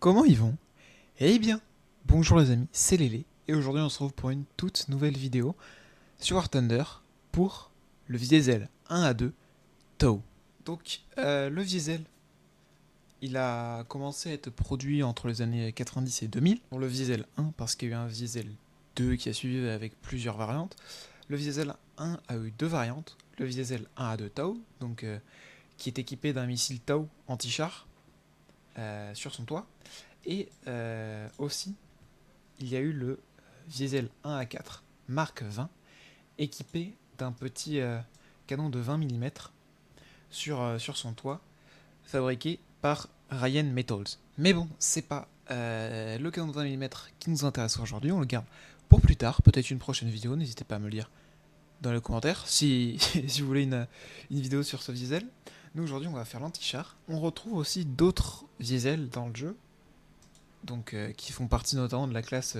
Comment ils vont? Eh bien, bonjour les amis, c'est Lélé, et aujourd'hui on se retrouve pour une toute nouvelle vidéo sur War Thunder pour le Diesel 1 à 2 Tau. Donc, le Diesel, il a commencé à être produit entre les années 90 et 2000. Pour le Diesel 1, parce qu'il y a eu un Diesel 2 qui a suivi avec plusieurs variantes. Le Diesel 1 a eu deux variantes. Le Diesel 1 à 2 Tau, donc, qui est équipé d'un missile Tau anti-char sur son toit. Et aussi, il y a eu le Diesel 1 à 4 Mark 20, équipé d'un petit canon de 20 mm sur son toit, fabriqué par Ryan Metals. Mais bon, c'est pas le canon de 20 mm qui nous intéresse aujourd'hui, on le garde pour plus tard, peut-être une prochaine vidéo, n'hésitez pas à me le dire dans les commentaires si, si vous voulez une vidéo sur ce diesel. Nous aujourd'hui on va faire l'anti-char. On retrouve aussi d'autres diesels dans le jeu, donc qui font partie notamment de la classe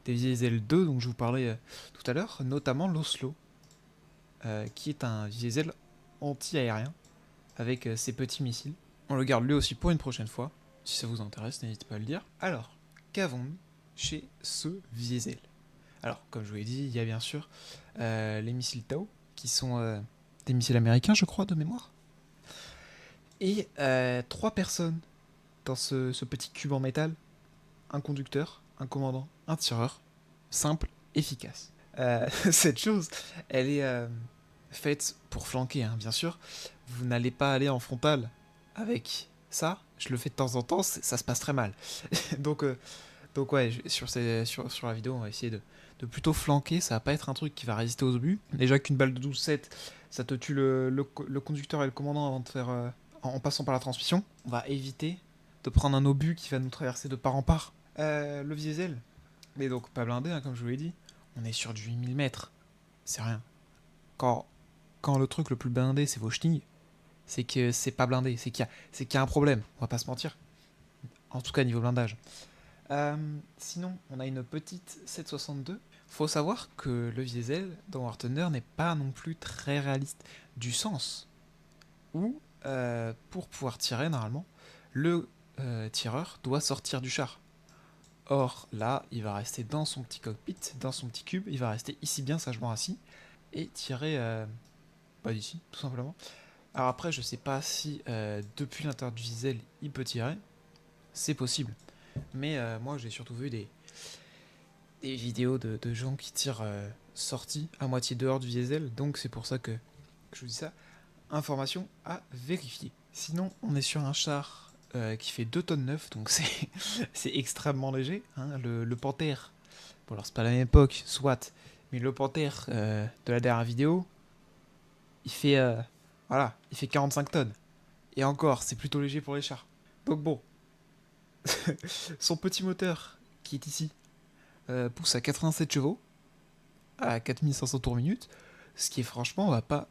des diesel 2 dont je vous parlais tout à l'heure, notamment l'Oslo, qui est un diesel anti-aérien avec ses petits missiles. On le garde lui aussi pour une prochaine fois. Si ça vous intéresse, n'hésitez pas à le dire. Alors, qu'avons-nous chez ce diesel? Alors, comme je vous l'ai dit, il y a bien sûr les missiles Tau, qui sont des missiles américains, je crois, de mémoire. Et 3 personnes dans ce petit cube en métal. Un conducteur, un commandant, un tireur. Simple, efficace. Cette chose, elle est faite pour flanquer, hein, bien sûr. Vous n'allez pas aller en frontal avec ça. Je le fais de temps en temps, ça se passe très mal. donc, donc ouais, sur la vidéo, on va essayer de plutôt flanquer. Ça va pas être un truc qui va résister aux obus. Déjà qu'une balle de 12-7, ça te tue le conducteur et le commandant avant de faire, en passant par la transmission. On va éviter de prendre un obus qui va nous traverser de part en part. Le diesel, mais donc pas blindé, hein, comme je vous l'ai dit. On est sur du 8000 mètres. C'est rien. Quand, quand le truc le plus blindé, c'est vos chenilles, c'est que c'est pas blindé. C'est qu'il y a un problème. On va pas se mentir. En tout cas, niveau blindage. Sinon, on a une petite 762. Faut savoir que le diesel dans War Thunder n'est pas non plus très réaliste. Du sens où, pour pouvoir tirer, normalement, le tireur doit sortir du char. Or, là, il va rester dans son petit cockpit, dans son petit cube, il va rester ici bien sagement assis, et tirer d'ici, tout simplement. Alors après, je sais pas si depuis l'intérieur du diesel, il peut tirer, c'est possible. Mais moi, j'ai surtout vu des vidéos de gens qui tirent sortis, à moitié dehors du diesel, donc c'est pour ça que je vous dis ça. Information à vérifier. Sinon, on est sur un char qui fait 2 tonnes 9, donc c'est extrêmement léger. Hein. Le Panthère, bon alors c'est pas la même époque, soit, mais le Panthère de la dernière vidéo, il fait, voilà, il fait 45 tonnes. Et encore, c'est plutôt léger pour les chars. Donc bon, son petit moteur qui est ici pousse à 87 chevaux, à 4500 tours minute, ce qui est franchement pas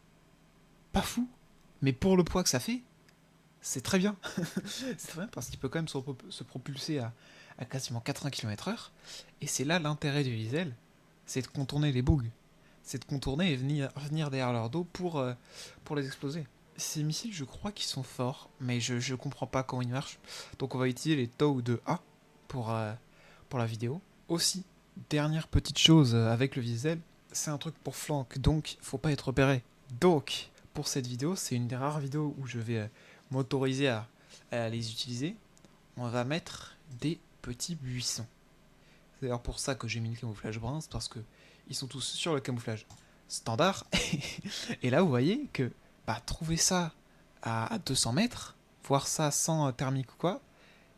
fou. Mais pour le poids que ça fait, c'est très bien. C'est très bien parce qu'il peut quand même se propulser à quasiment 80 km/h. Et c'est là l'intérêt du diesel, c'est de contourner les bugs. C'est de contourner et venir derrière leur dos pour les exploser. Ces missiles, je crois qu'ils sont forts, mais je comprends pas comment ils marchent. Donc on va utiliser les Tau de A pour la vidéo. Aussi, dernière petite chose avec le diesel, c'est un truc pour flanc, donc faut pas être repéré. Donc, pour cette vidéo, c'est une des rares vidéos où je vais m'autoriser à les utiliser. On va mettre des petits buissons. C'est d'ailleurs pour ça que j'ai mis le camouflage brun, c'est parce que ils sont tous sur le camouflage standard. Et là, vous voyez que trouver ça à 200 mètres, voir ça sans thermique ou quoi,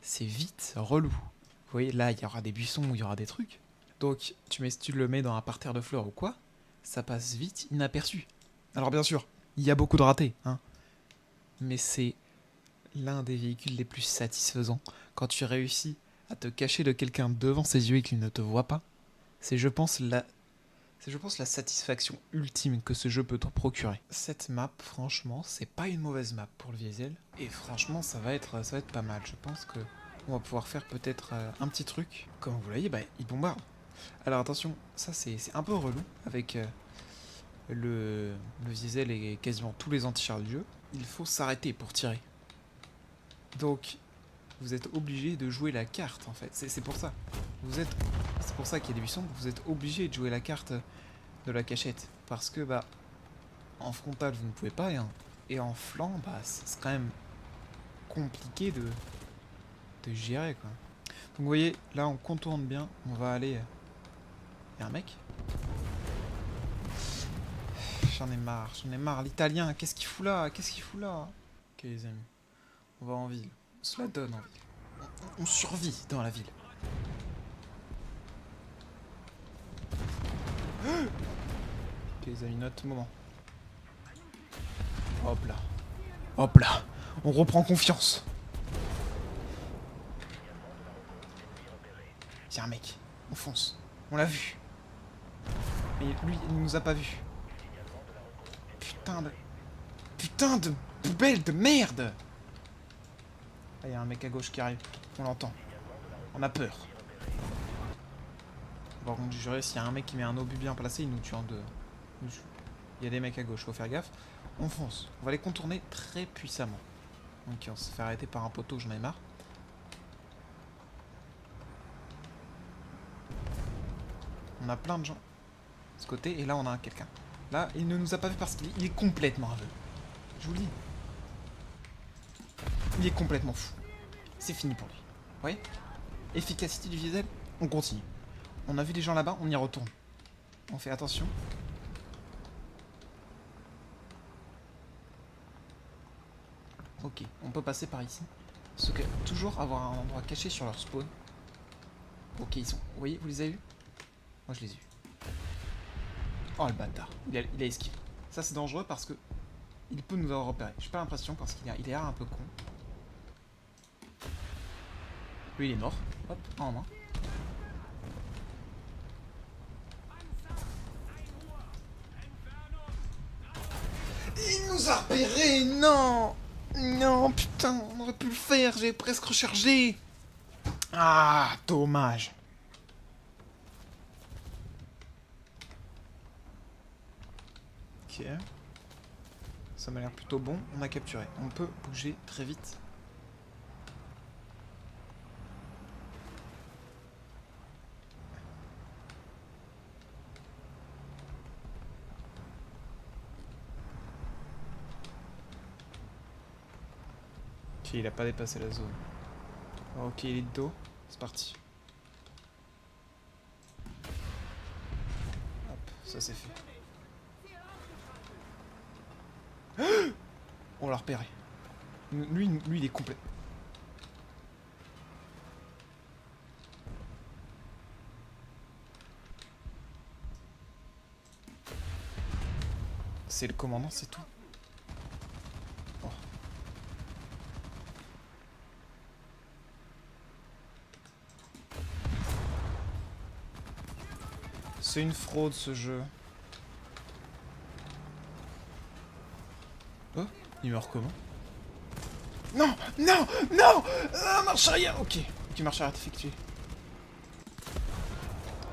c'est vite relou. Vous voyez, là, il y aura des buissons où il y aura des trucs. Donc, si tu le mets dans un parterre de fleurs ou quoi, ça passe vite inaperçu. Alors bien sûr, il y a beaucoup de ratés, hein, mais c'est l'un des véhicules les plus satisfaisants. Quand tu réussis à te cacher de quelqu'un devant ses yeux et qu'il ne te voit pas, c'est je pense la satisfaction ultime que ce jeu peut te procurer. Cette map, franchement, c'est pas une mauvaise map pour le diesel. Et franchement, ça va être pas mal. Je pense que on va pouvoir faire peut-être un petit truc. Comme vous voyez, il bombarde. Alors attention, ça c'est un peu relou avec le diesel et quasiment tous les anti-chars du jeu. Il faut s'arrêter pour tirer. Donc, vous êtes obligé de jouer la carte en fait. C'est pour ça. C'est pour ça qu'il y a des buissons. Vous êtes obligé de jouer la carte de la cachette. Parce que bah en frontal vous ne pouvez pas et en flanc bah c'est quand même compliqué de gérer quoi. Donc vous voyez là on contourne bien. On va aller. Y'a un mec? J'en ai marre. L'italien, qu'est-ce qu'il fout là? Ok les amis, on va en ville. On se la donne en ville. On survit dans la ville. Ok les amis, notre moment. Hop là. Hop là. On reprend confiance. Tiens un mec, on fonce. On l'a vu. Mais lui, il nous a pas vu. Putain de poubelle de merde. Ah, y a un mec à gauche qui arrive. On l'entend. On a peur. Par contre, juré, s'il y a un mec qui met un obus bien placé, il nous tue en deux. Il y a des mecs à gauche, faut faire gaffe. On fonce. On va les contourner très puissamment. Ok, on se fait arrêter par un poteau, j'en ai marre. On a plein de gens de ce côté, et là on a quelqu'un. Là, il ne nous a pas vu parce qu'il est complètement aveugle. Je vous le dis. Il est complètement fou. C'est fini pour lui. Vous voyez? Efficacité du diesel, on continue. On a vu des gens là-bas, on y retourne. On fait attention. Ok, on peut passer par ici. Sauf que toujours avoir un endroit caché sur leur spawn. Ok, ils sont. Vous voyez, vous les avez vus? Moi je les ai vus. Oh le bâtard, il a esquivé. Ça c'est dangereux parce que il peut nous avoir repéré. J'ai pas l'impression parce qu'il a l'air un peu con. Lui il est mort. Hop, en main. Il nous a repéré, non! Non, putain, on aurait pu le faire, j'ai presque rechargé. Ah, dommage. Ok. Ça m'a l'air plutôt bon, on a capturé. On peut bouger très vite. Ok, il a pas dépassé la zone. Ok, il est de dos. C'est parti. Hop, ça c'est fait. On l'a repéré. Lui, il est complet. C'est le commandant, c'est tout. Oh. C'est une fraude ce jeu. Oh, il meurt comment? Non, non, non, marche arrière. Ok, marche arrière effectué.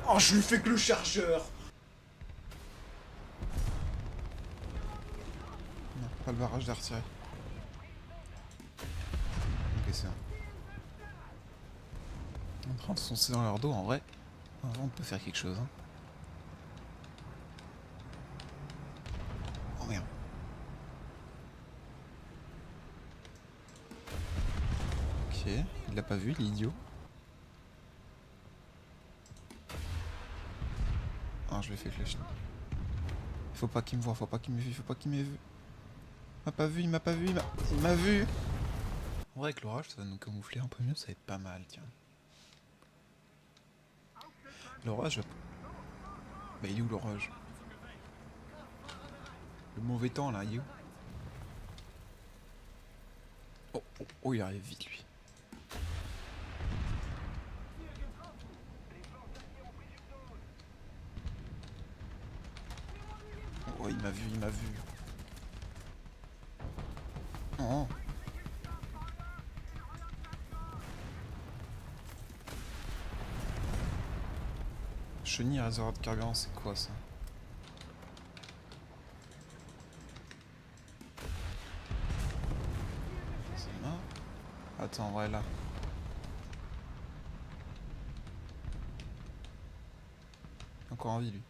Oh, je lui fais que le chargeur. Non, pas le barrage d'artillerie. Ok, c'est bon. En train de foncer dans leur dos, en vrai. On peut faire quelque chose. Hein. Oh merde. Ok, il l'a pas vu, l'idiot. Ah, je l'ai fait flash. Il faut pas qu'il me voie, faut pas qu'il m'ait vu. Il m'a pas vu, il m'a vu. En vrai, avec l'orage, ça va nous camoufler un peu mieux, ça va être pas mal, tiens. L'orage va... Bah, il est où l'orage? Le mauvais temps, là, il est où? Oh, il arrive vite, lui. Oh, il m'a vu. Oh. Chenille réservoir de carburant, c'est quoi ça? C'est mort. Attends, ouais, là. encore en vie, lui.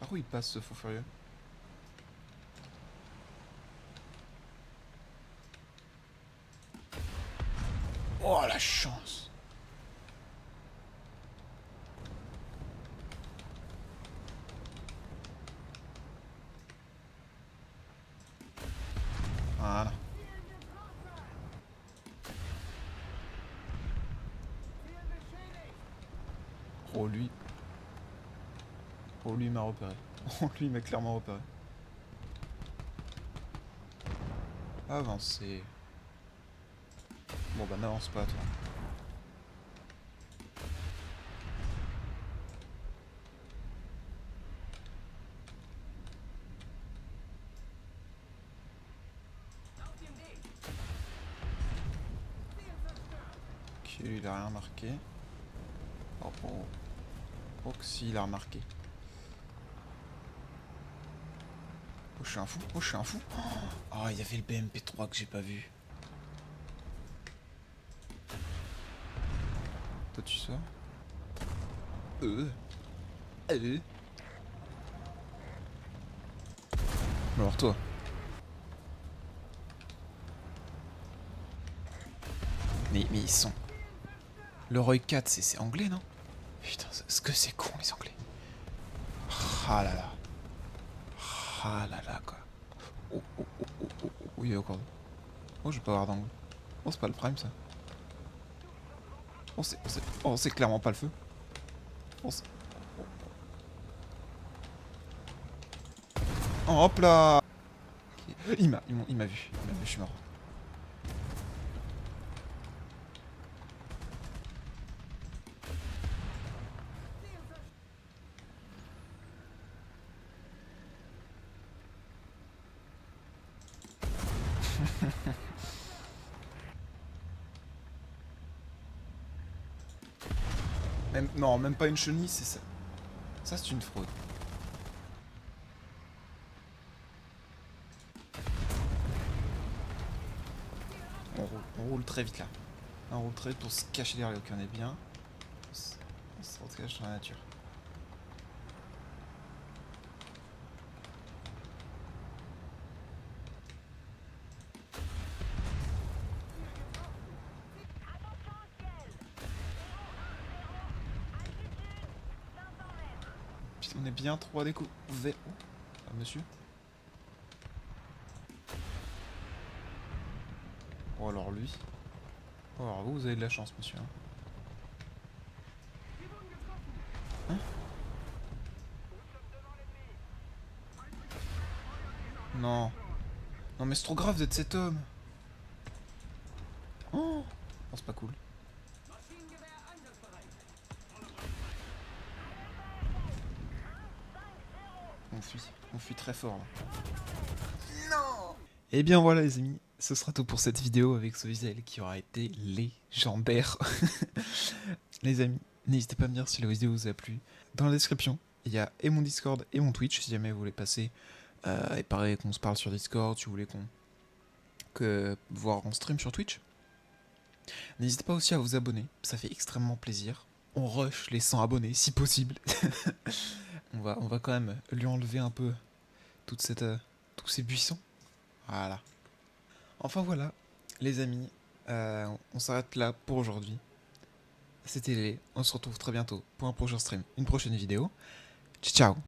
Par où il passe, ce fou furieux? Oh, la chance! Voilà. Oh, lui. Oh, lui, il m'a repéré. Oh, lui, il m'a clairement repéré. Avancer. Bon, bah, n'avance pas, toi. Ok, lui, il a rien marqué. Oh, oh. Oh, que si, il a remarqué. Oh, je suis un fou. Oh, je suis un fou. Oh, il y avait le BMP3 que j'ai pas vu. Toi, tu sors? Euh. Alors, toi. Mais ils sont... Le Roy 4, c'est anglais, non? Putain, ce que c'est con, les anglais. Ah là là. Ah là là, quoi. Oh, oh, oh, oh, oh, oh, il y a encore... Oh, je vais pas avoir d'angle. Oh, c'est pas le prime, ça. Oh, c'est clairement pas le feu. Oh, oh, hop là. Okay. Il m'a vu. Il m'a vu, je suis mort. Même, non, même pas une chenille, c'est ça. Ça, c'est une fraude. On roule très vite là. On roule très vite pour se cacher derrière. Ok, on est bien. On se cache dans la nature. Putain, on est bien trop à découvert. Oh, ah, monsieur. Oh, alors lui. Oh, alors vous avez de la chance, monsieur. Hein? Non. Non, mais c'est trop grave d'être cet homme. Oh, c'est pas cool. On fuit très fort là. Non. Et bien voilà les amis, ce sera tout pour cette vidéo avec ce visuel qui aura été légendaire. Les amis, n'hésitez pas à me dire si la vidéo vous a plu. Dans la description, il y a et mon Discord et mon Twitch si jamais vous voulez passer et pareil qu'on se parle sur Discord, si vous voulez que voir en stream sur Twitch. N'hésitez pas aussi à vous abonner, ça fait extrêmement plaisir. On rush les 100 abonnés si possible. on va quand même lui enlever un peu toute cette, tous ces buissons. Voilà. Enfin voilà, les amis, on s'arrête là pour aujourd'hui. C'était Lélé, on se retrouve très bientôt pour un prochain stream, une prochaine vidéo. Ciao ciao.